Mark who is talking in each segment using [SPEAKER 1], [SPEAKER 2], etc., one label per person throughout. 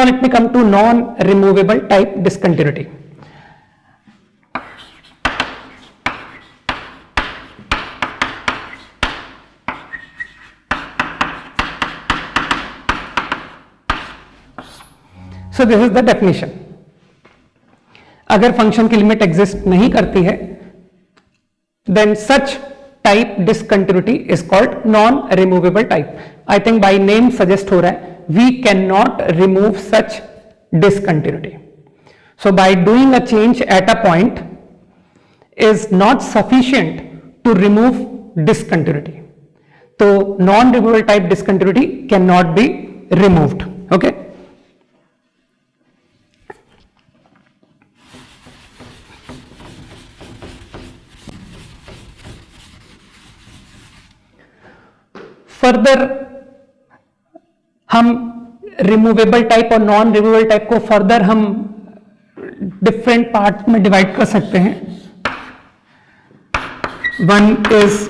[SPEAKER 1] Now let me come to non-removable type discontinuity. So this is the definition. अगर function की limit exist नहीं करती है, then such type discontinuity is called non-removable type. I think by name suggest हो रहा है, we cannot remove such discontinuity. So by doing a change at a point is not sufficient to remove discontinuity. So non-removable type discontinuity cannot be removed. Okay. Further हम removable type और non removable type को further हम different part में divide कर सकते हैं. One is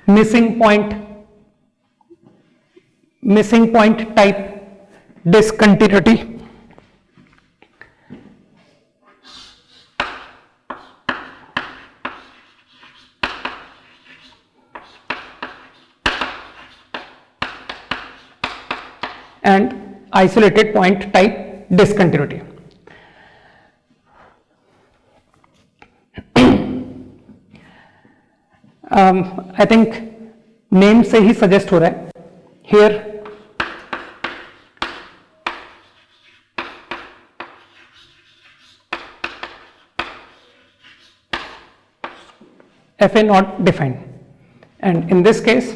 [SPEAKER 1] missing point type discontinuity. And isolated point type discontinuity. I think name से ही suggest हो रहा है. Here FA not defined, and in this case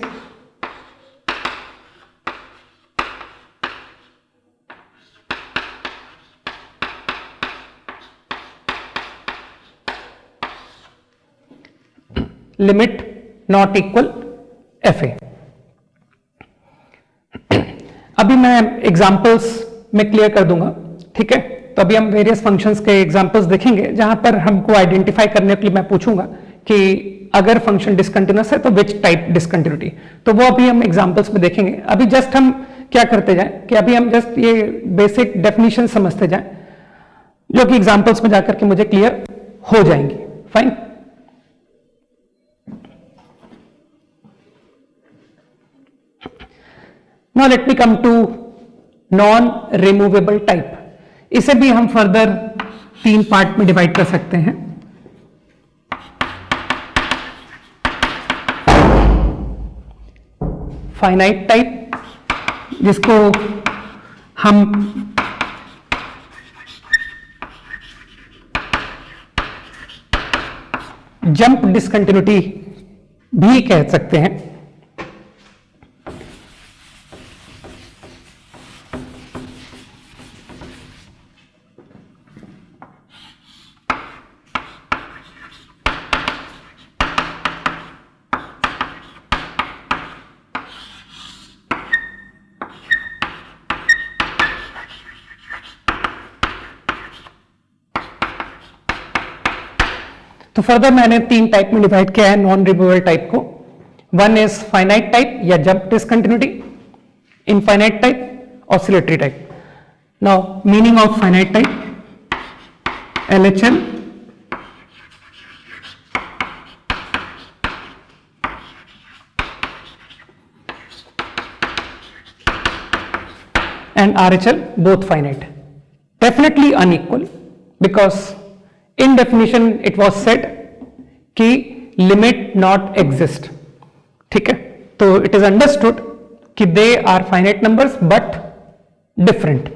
[SPEAKER 1] limit not equal FA. अभी मैं एग्जांपल्स में क्लियर कर दूंगा, ठीक है. तो अभी हम वेरियस फंक्शंस के एग्जांपल्स देखेंगे जहां पर हमको आइडेंटिफाई करने के लिए मैं पूछूंगा कि अगर फंक्शन डिसकंटिन्यूअस है तो विच टाइप डिसकंटिन्यूटी. तो वो अभी हम एग्जांपल्स में देखेंगे. अभी जस्ट हम क्या करते जाएं कि अभी हम जस्ट ये बेसिक डेफिनेशन समझते जाएं जो कि एग्जांपल्स में जाकर के मुझे क्लियर हो जाएंगी. Fine. Now let me come to non-removable type. इसे भी हम फर्दर 3 पार्ट में डिवाइड कर सकते हैं. फाइनाइट टाइप, जिसको हम जंप डिसकंटिन्यूटी भी कह सकते हैं. तो फर्दर मैंने 3 टाइप में डिवाइड किया है नॉन रिमूवेबल टाइप को. वन इज फाइनाइट टाइप या jump discontinuity, infinite type, oscillatory type. Now meaning of finite type, LHL and RHL both finite, definitely unequal, because in definition it was said कि limit not exist. ठीक है. तो it is understood कि they are finite numbers but different.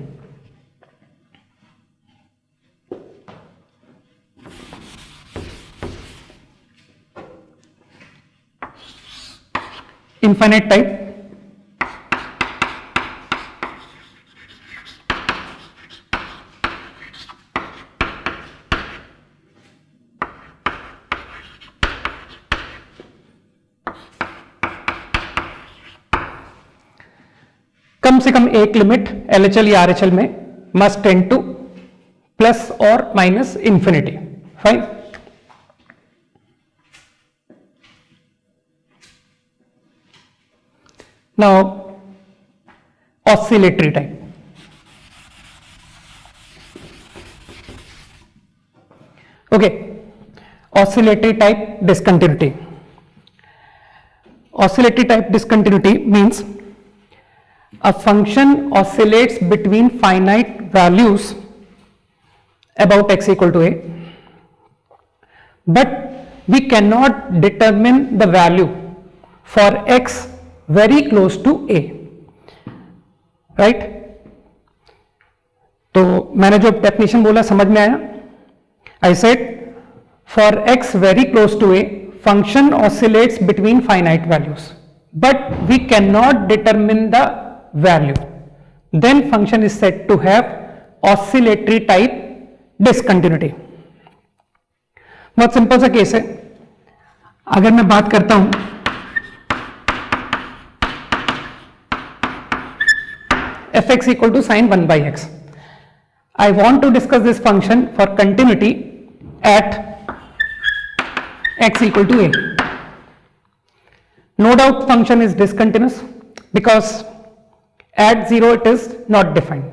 [SPEAKER 1] Infinite type, कम से कम एक limit LHL या RHL में must tend two plus और minus infinity. Fine. Now, oscillatory type. Okay, oscillatory type discontinuity. Oscillatory type discontinuity means a function oscillates between finite values about x equal to a, but we cannot determine the value for x very close to a, right? तो मैंने जो definition बोला समझ में आया? I said for x very close to a, function oscillates between finite values, but we cannot determine the value. Then function is said to have oscillatory type discontinuity. बहुत simple सा case है. अगर मैं बात करता हूं fx equal to sin 1 by x, I want to discuss this function for continuity at x equal to a. No doubt function is discontinuous because at 0 it is not defined.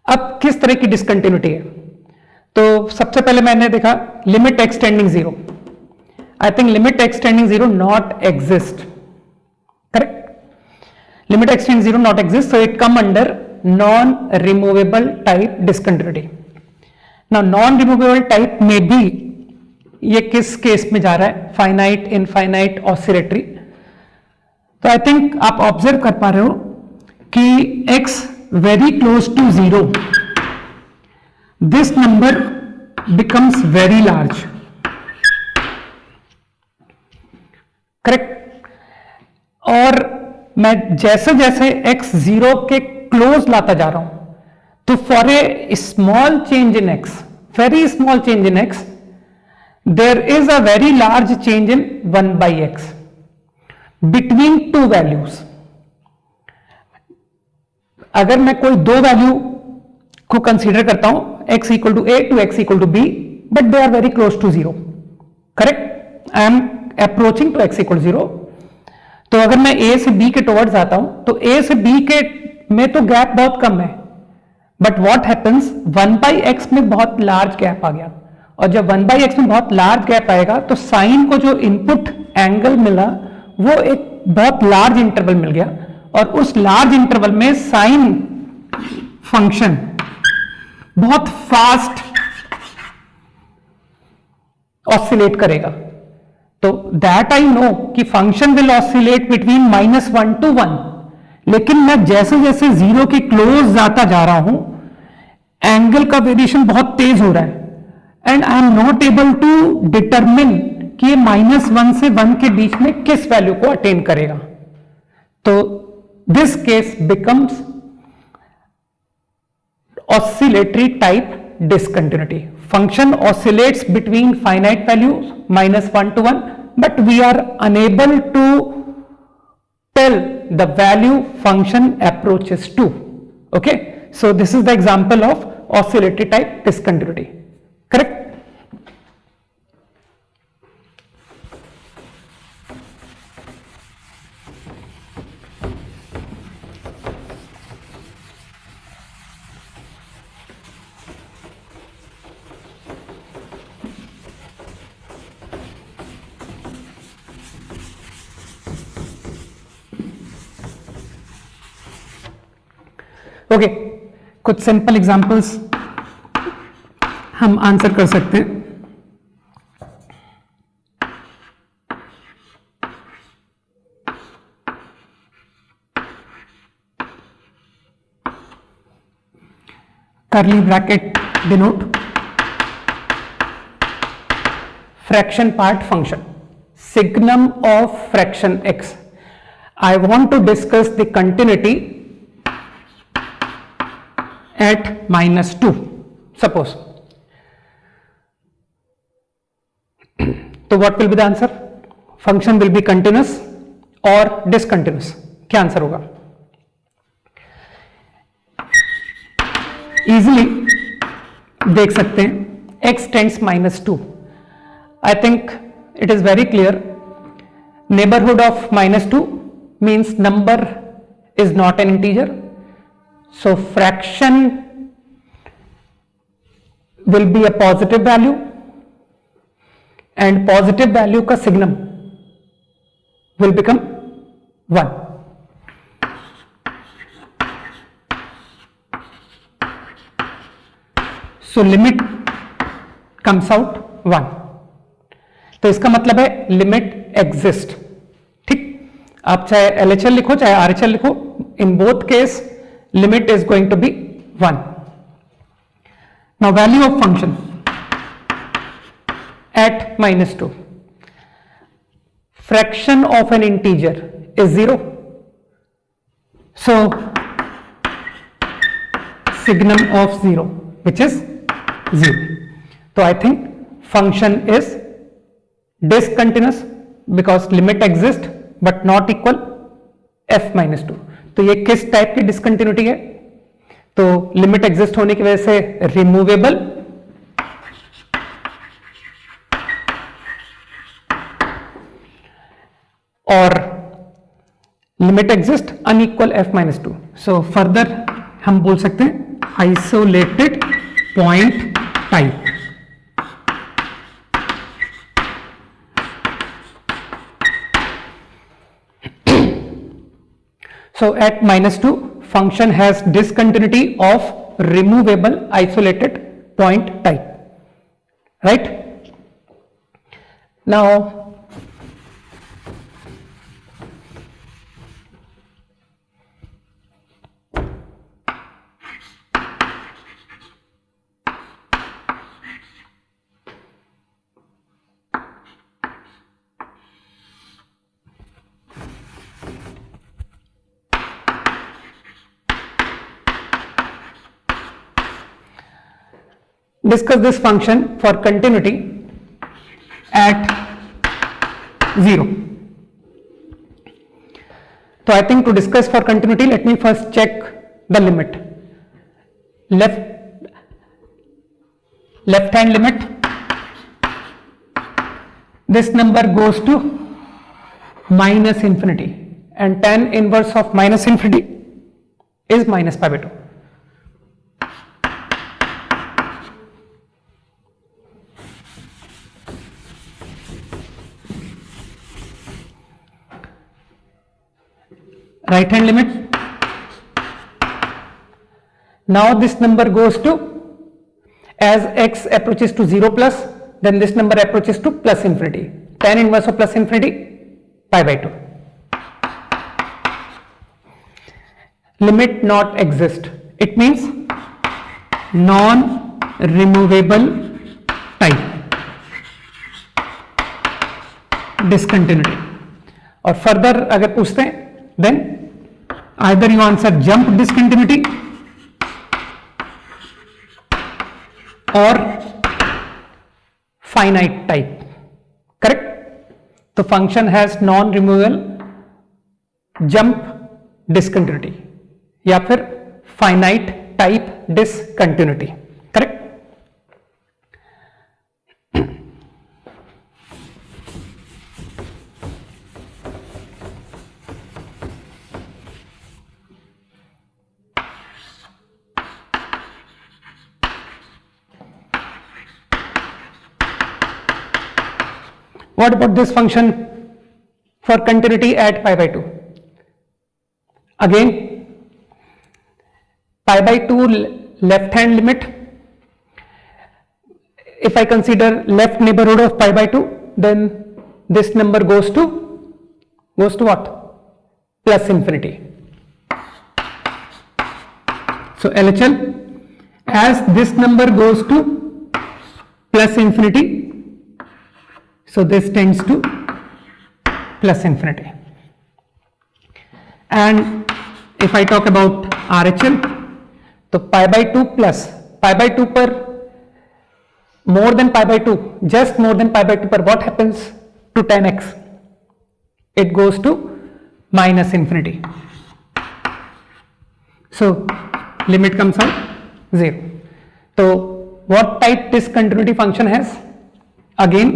[SPEAKER 1] अब किस तरह की डिसकंटिन्यूटी है? तो सबसे पहले मैंने देखा limit x tending 0. I think limit x tending 0 not exist. Correct? Limit x tending 0 not exist, so it come under non removable type discontinuity. Now non removable type में भी ये किस केस में जा रहा है? Finite, infinite, oscillatory. तो I think आप ऑब्जर्व कर पा रहे हो कि x very close to 0, this number becomes very large. Correct? और मैं जैसे जैसे x 0 के क्लोज लाता जा रहा हूं, तो for a small change in x, very small change in x, there is a very large change in 1 by x between two values. अगर मैं कोई दो वैल्यू को कंसीडर करता हूं, x equal to a to x equal to b, but they are very close to 0. Correct? I am approaching to x equal 0. तो अगर मैं a से b के टुवर्ड्स आता हूं, तो a से b के में तो गैप बहुत कम है, but what happens 1 by x में बहुत लार्ज गैप आ गया. और जब 1 बाई x में बहुत लार्ज गैप आएगा, तो साइन को जो इनपुट एंगल मिला वो एक बहुत लार्ज इंटरवल मिल गया, और उस लार्ज इंटरवल में साइन फंक्शन बहुत फास्ट ऑसिलेट करेगा. तो दैट आई नो कि function will oscillate between -1 to 1. लेकिन मैं जैसे जैसे 0 के क्लोज जाता जा रहा हूं, एंगल का वेरिएशन बहुत तेज हो रहा है, and I am not able to determine कि ये -1 से 1 के बीच में किस वैल्यू को अटेन करेगा. तो this case becomes oscillatory type discontinuity. Function oscillates between finite values -1 to 1, but we are unable to tell the value function approaches to. Okay, so this is the example of oscillatory type discontinuity. Correct? Okay, कुछ simple examples हम answer कर सकते हैं. Curly bracket denote fraction part function, signum of fraction x. I want to discuss the continuity at -2, suppose. So what will be the answer? Function will be continuous or discontinuous. क्या answer होगा? Easily देख सकते हैं x tends -2. I think it is very clear. Neighborhood of -2 means number is not an integer, so fraction will be a positive value and positive value का signum will become 1. So limit comes out 1. तो इसका मतलब है limit exist. ठीक, आप चाहे LHL लिखो चाहे RHL लिखो, in both case limit is going to be 1. Now value of function at -2. Fraction of an integer is 0. So signum of 0 which is 0. तो I think function is discontinuous because limit exists but not equal f-2. तो ये किस type की discontinuity है? तो limit exist होने की वजह से रिमूवेबल और limit exist unequal f-2. So further हम बोल सकते हैं isolated point type. So at -2 function has discontinuity of removable isolated point type, right? Now discuss this function for continuity at 0. So I think to discuss for continuity, let me first check the limit. Left hand limit, this number goes to -infinity and tan inverse of -infinity is -π/2. Right hand limit, now this number goes to, as x approaches to 0 plus, then this number approaches to +infinity. Tan inverse of +infinity π/2. Limit not exist, it means non removable type discontinuity. और further अगर पूछते हैं then either you answer jump discontinuity or finite type, correct? तो function has non removable jump discontinuity या फिर finite type discontinuity, correct? What about this function for continuity at π/2? Again, π/2 left hand limit. If I consider left neighborhood of π/2, then this number goes to what? +infinity. So LHL, as this number goes to +infinity, so this tends to +infinity. And if I talk about RHL, तो π/2 plus π/2 पर more than π/2, just more than π/2 पर what happens to tan x? It goes to -infinity. So limit comes out 0. So what type discontinuity function has? Again,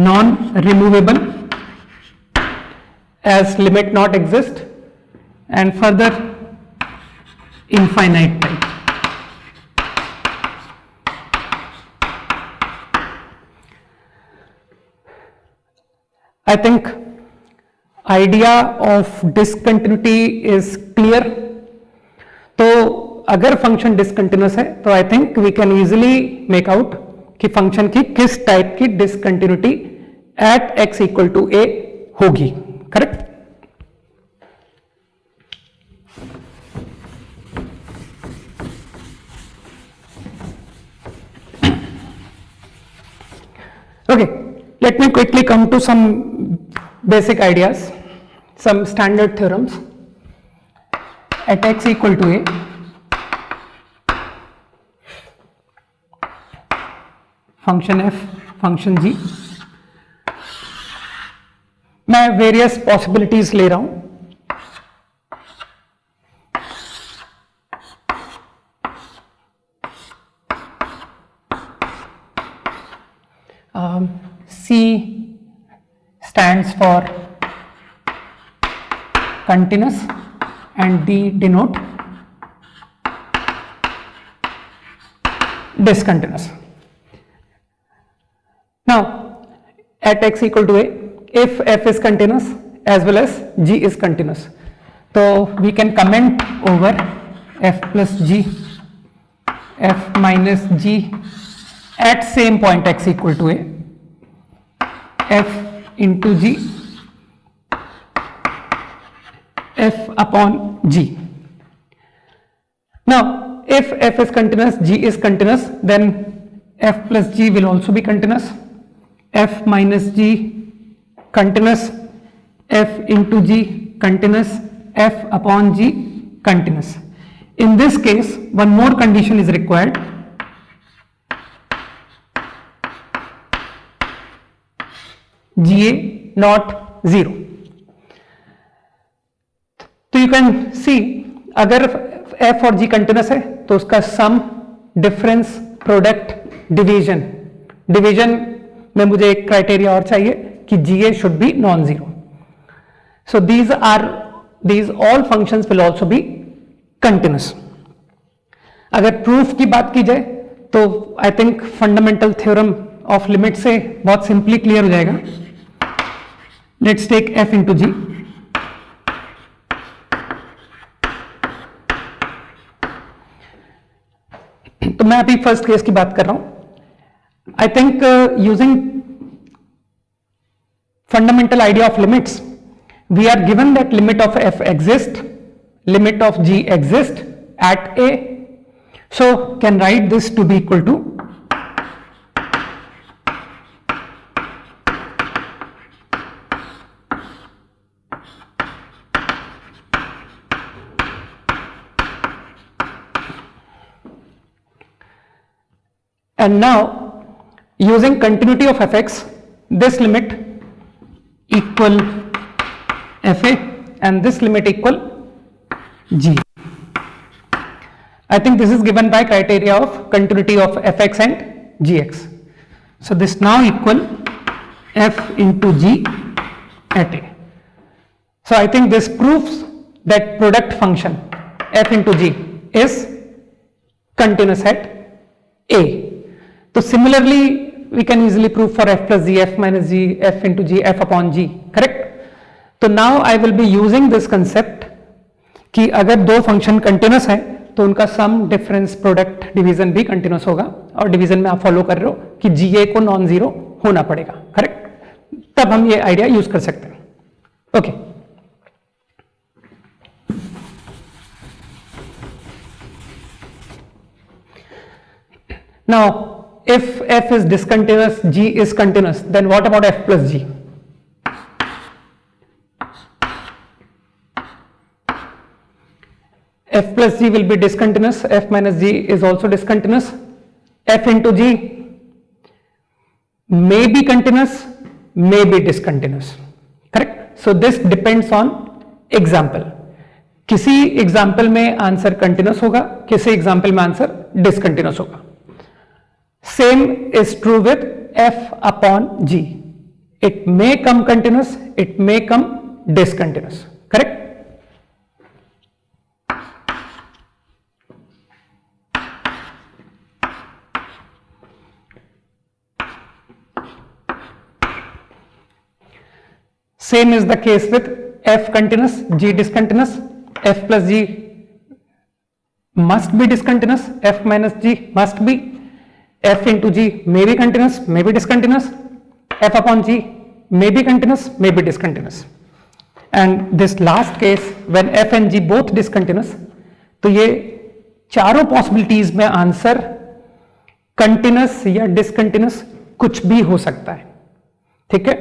[SPEAKER 1] non removable as limit not exist, and further infinite type. I think idea of discontinuity is clear. तो अगर function discontinuous है तो I think we can easily make out कि function की किस type की discontinuity at x equal to a होगी, correct? Okay, let me quickly come to some basic ideas, some standard theorems. At x equal to a, function f, function g, मैं various possibilities ले रहा हूं. C stands for continuous and D denote discontinuous. Now at x equal to a, if f is continuous as well as g is continuous, so we can comment over f plus g, f minus g at same point x equal to a, f into g, f upon g. Now if f is continuous, g is continuous, then f plus g will also be continuous, f minus g continuous, f into g continuous, f upon g continuous. In this case one more condition is required. GA not 0. तो you can see अगर f और g continuous है तो उसका सम, difference, product, division में मुझे एक criteria और चाहिए कि GA should be non zero. So these all functions will also be continuous. अगर प्रूफ की बात की जाए तो I think fundamental theorem of limit से बहुत सिंपली क्लियर हो जाएगा. Let's take f into g. तो मैं अभी फर्स्ट केस की बात कर रहा हूं. I think using fundamental idea of limits, we are given that limit of f exist, limit of g exist at a, so can write this to be equal to and now using continuity of fx, this limit equal fa and this limit equal g. I think this is given by criteria of continuity of fx and gx. So this now equal f into g at a. So I think this proves that product function f into g is continuous at a. So similarly we can easily prove for f plus g, f minus g, f into g, f upon g, correct? तो now I will be using this concept कि अगर दो function continuous है तो उनका सम, difference, product, division भी continuous होगा, और डिवीजन में आप फॉलो कर रहे हो कि जीए को नॉन जीरो होना पड़ेगा, करेक्ट? तब हम ये आइडिया यूज कर सकते हैं. Okay, now if f is discontinuous, g is continuous, then what about f plus g? F plus g will be discontinuous, f minus g is also discontinuous, f into g may be continuous, may be discontinuous, correct? So this depends on example. किसी example में answer continuous होगा, किसी example में answer discontinuous होगा. Same is true with f upon g. It may come continuous, it may come discontinuous. Correct? Same is the case with f continuous, g discontinuous. F plus g must be discontinuous, f minus g must be, f into g may be continuous, may be discontinuous, f upon g may be continuous, may be discontinuous. And this last case when f and g both discontinuous, तो ये चारों possibilities में answer continuous या discontinuous कुछ भी हो सकता है. ठीक है,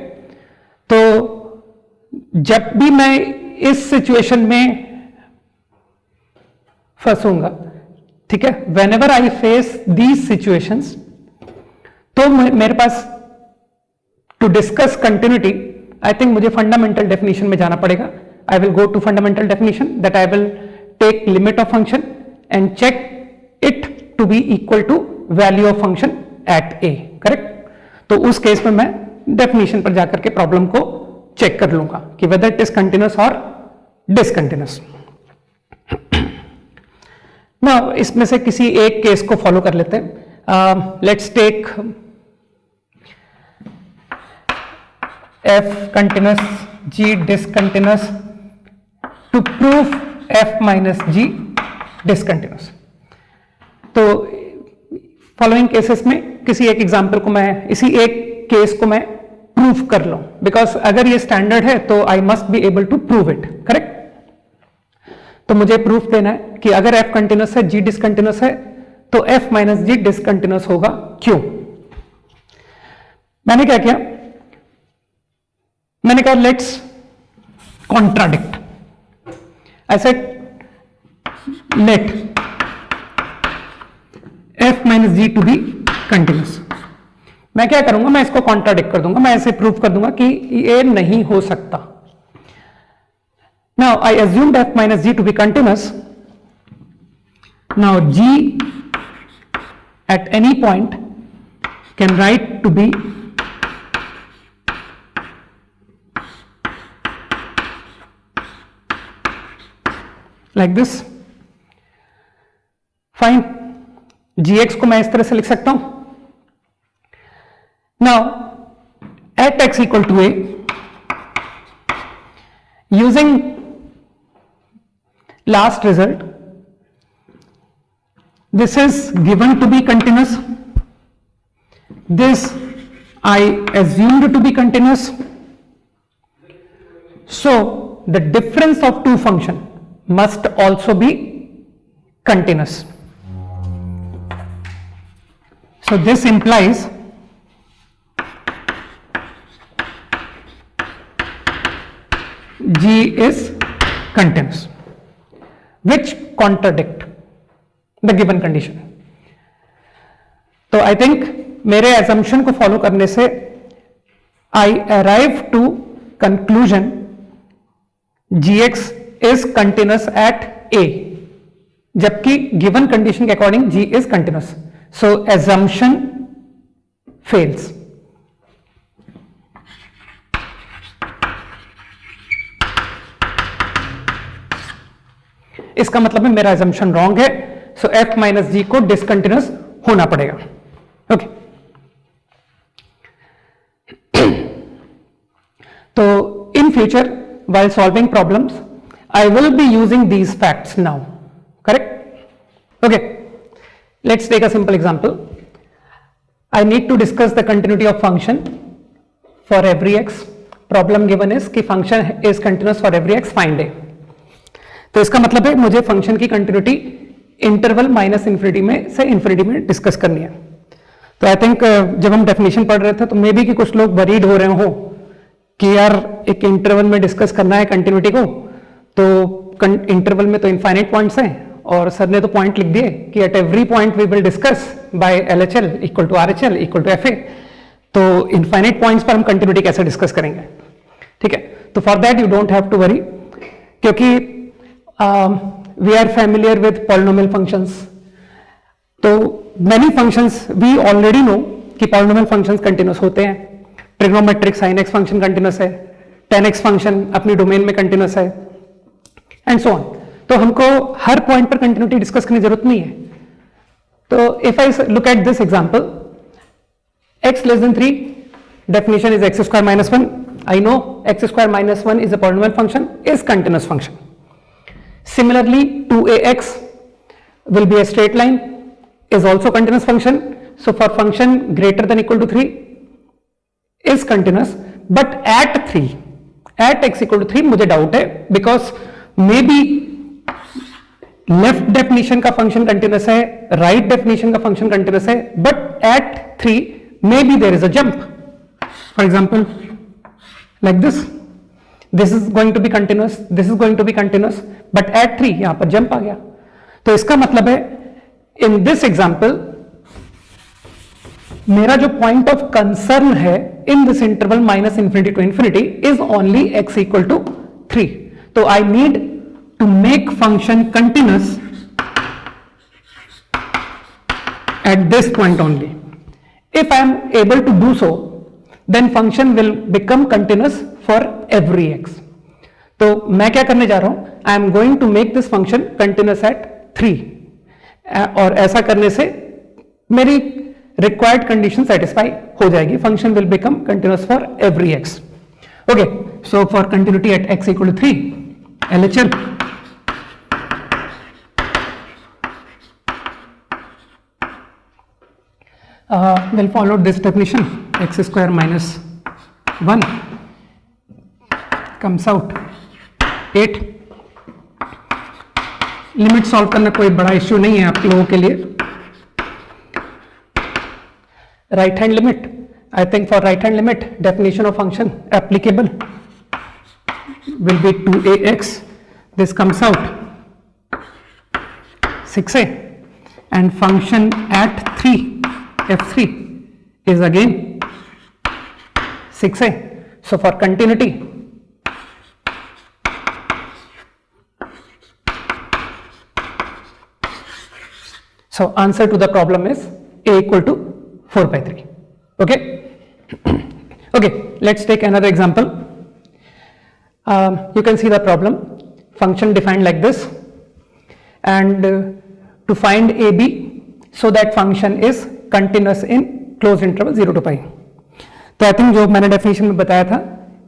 [SPEAKER 1] तो जब भी मैं इस सिचुएशन में फंसूंगा, ठीक है, whenever I face these situations, तो मेरे पास to discuss continuity I think मुझे फंडामेंटल डेफिनेशन में जाना पड़ेगा. I will go to fundamental definition that I will take limit of function and check it to be equal to value of function at a. Correct? तो उस case में मैं definition पर जाकर के प्रॉब्लम को चेक कर लूंगा कि वेदर इट इज कंटिन्यूस और डिसकंटिन्यूस. ना इसमें से किसी एक केस को फॉलो कर लेते हैं. Let's take f continuous, g discontinuous to prove f minus g discontinuous. तो फॉलोइंग केसेस में किसी एक एग्जांपल को मैं, इसी एक केस को मैं प्रूफ कर लूं, बिकॉज अगर ये स्टैंडर्ड है तो I must be able to prove it. Correct? तो मुझे प्रूफ देना है कि अगर f कंटिन्यूस है, g डिसकंटिन्यूस है, तो f माइनस g डिसकंटिन्यूस होगा. क्यों? मैंने क्या किया, मैंने कहा let's contradict. I said let f minus g to be continuous. मैं क्या करूंगा, मैं इसको कॉन्ट्राडिक्ट कर दूंगा, मैं ऐसे प्रूफ कर दूंगा कि ये नहीं हो सकता. Now I assumed f minus g to be continuous. Now g at any point can write to be like this. Fine. gx को मैं इस तरह से लिख सकता हूं. Now at x equal to a, using last result, this is given to be continuous, this I assumed to be continuous, so the difference of two function must also be continuous. So this implies G is continuous, which contradict the given condition. तो I think मेरे assumption को follow करने से I arrive to conclusion Gx is continuous at A, जबकि given condition के according G is continuous. So assumption fails. इसका मतलब है मेरा assumption wrong है, so f minus g को discontinuous होना पड़ेगा. ओके, तो in future while solving problems I will be using these facts now. Correct? Okay, let's take a simple example. I need to discuss the continuity of function for every x. Problem given is कि function is continuous for every x, find a. तो इसका मतलब है मुझे function की continuity interval minus infinity में से infinity में डिस्कस करनी है. तो आई थिंक जब हम डेफिनेशन पढ़ रहे थे तो मे बी कि कुछ लोग वरीड हो रहे हो कि यार एक इंटरवल में डिस्कस करना है कंटिन्यूटी को, तो इंटरवल में तो इनफाइनाइट पॉइंट्स हैं और सर ने तो पॉइंट लिख दिए कि at every point we will discuss by LHL equal to RHL equal to FA. तो इनफाइनाइट पॉइंट्स पर हम कंटिन्यूटी कैसे डिस्कस करेंगे? ठीक है, तो for that you don't have to worry, क्योंकि we are familiar with polynomial functions. तो many functions we already know कि polynomial functions continuous होते हैं. Trigonometric sin x function continuous है, 10x फंक्शन अपनी डोमेन में कंटिन्यूस है एंड सो ऑन। तो हमको हर पॉइंट पर कंटिन्यूटी डिस्कस करने की जरूरत नहीं है। तो if I look at this example, x less than 3, definition is x square minus 1. I know x square minus 1 is a polynomial function, is continuous function. Similarly, 2ax will be a straight line, is also continuous function. So for function greater than equal to 3 is continuous, but at 3, at x equal to 3 मुझे doubt है, because maybe left definition का function continuous है, right definition का function continuous है, but at 3 maybe there is a jump. For example, like this is going to be continuous, this is going to be continuous, but at 3 यहां पर jump आ गया। तो इसका मतलब है in this example मेरा जो point of concern है in this interval minus infinity to infinity is only x equal to 3. तो I need to make function continuous at this point only. If I am able to do so, then function will become continuous for every x. तो मैं क्या करने जा रहा हूं, I am going to make this function continuous at 3, और ऐसा करने से मेरी required condition satisfy हो जाएगी, function will become continuous for every x. Okay, so for continuity at x equal to 3, LHL will follow this definition, x square minus 1 comes out 8. Limit solve करना कोई बड़ा इश्यू नहीं है आप लोगों के लिए। Right hand limit, I think for right hand limit definition of function applicable will be 2ax, this comes out 6a, and function at 3 f3 is again 6a. So for continuity, so answer to the problem is a equal to 4 by 3. Okay. Okay, let's take another example. You can see the problem, function defined like this, and to find AB so that function is continuous in closed interval 0 to pi. तो I think जो मैंने definition में बताया था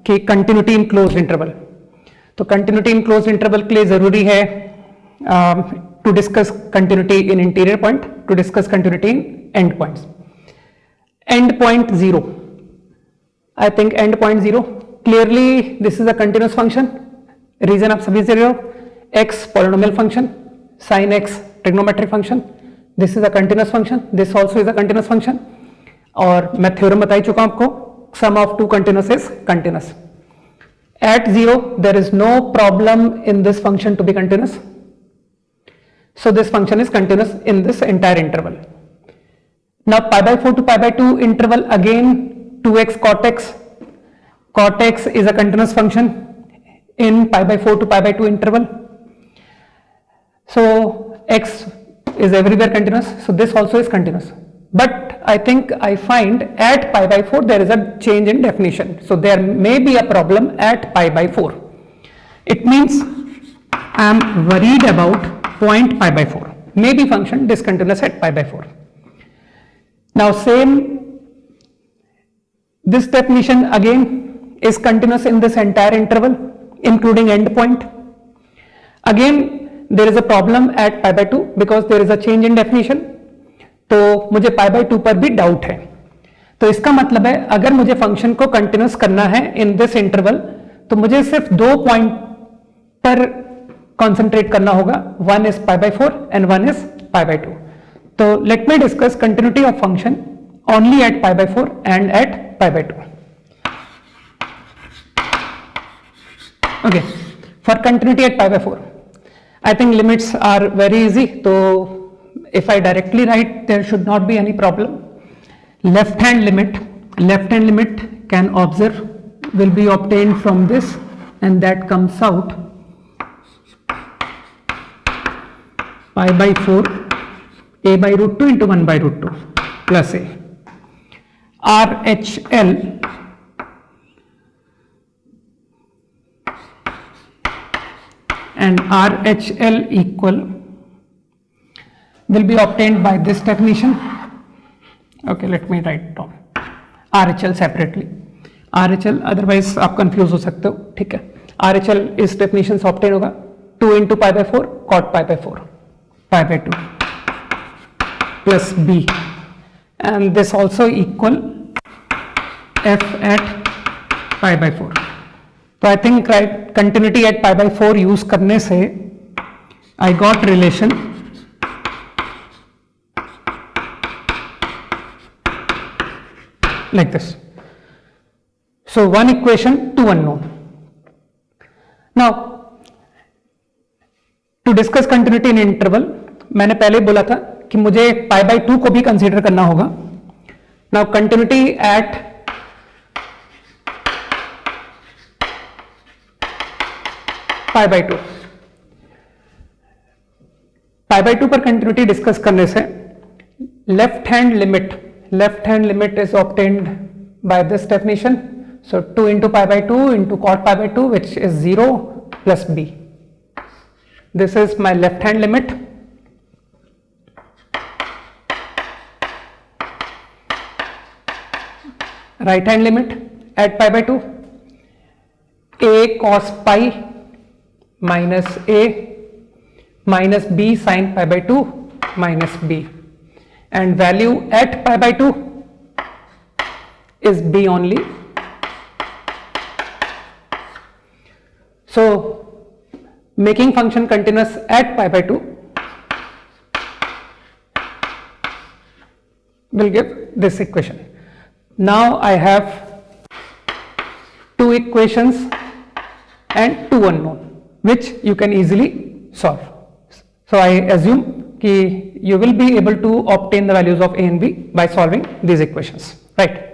[SPEAKER 1] कि continuity in closed interval, तो continuity in closed interval के लिए जरूरी है to discuss continuity in interior point, to discuss continuity in end points. End point 0, I think end point 0 clearly this is a continuous function, reason आप सभी से रहे हो, x polynomial function, sin x trigonometric function, this is a continuous function, this also is a continuous function, और मैं theorem बता ही चुका हूं आपको, sum of two continuous is continuous. At 0 there is no problem in this function to be continuous, so this function is continuous in this entire interval. Now pi by 4 to pi by 2 interval, again 2x cot x, cot x is a continuous function in pi by 4 to pi by 2 interval, so x is everywhere continuous, so this also is continuous. But I think I find at pi by 4 there is a change in definition, so there may be a problem at pi by 4. It means I am worried about point pi by 4, maybe function discontinuous at pi by 4. Now same, this definition again is continuous in this entire interval including end point. Again there is a problem at pi by 2 because there is a change in definition, तो मुझे पाई by 2 पर भी doubt है। तो इसका मतलब है अगर मुझे फंक्शन को कंटिन्यूस करना है इन दिस इंटरवल, तो मुझे सिर्फ 2 पॉइंट पर कंसंट्रेट करना होगा, one is pi by 4 and one is pi by 2। तो let me discuss continuity of function only at pi by 4 and at pi by 2। Okay, for continuity at pi by 4 I think limits are very easy, तो if I directly write there should not be any problem. Left hand limit can observe will be obtained from this, and that comes out pi by 4 a by root 2 into 1 by root 2 plus a. RHL and RHL equal will be obtained by this definition. Okay, let me write down RHL separately. RHL otherwise आप confuse हो सकते हो, ठीक है. RHL इस definition से obtain होगा 2 into pi by 4 cot pi by 4 pi by 2 plus B, and this also equal F at pi by 4. तो I think continuity at pi by 4 use करने से I got relation like this. So one equation, two unknown. Now to discuss continuity in interval, मैंने पहले बोला था कि मुझे pi by 2 को भी कंसीडर करना होगा. Now continuity at pi by 2. pi by 2 पर कंटिन्यूटी डिस्कस करने से left hand limit is obtained by this definition. So 2 into pi by 2 into cot pi by 2, which is 0 plus B. This is my left hand limit. Right hand limit at pi by 2, a cos pi minus a minus b sin pi by 2 minus b, and value at pi by 2 is b only. So making function continuous at pi by 2 will give this equation. Now I have two equations and two unknown which you can easily solve. So I assume कि you will be able to obtain the values of a and b by solving these equations, right?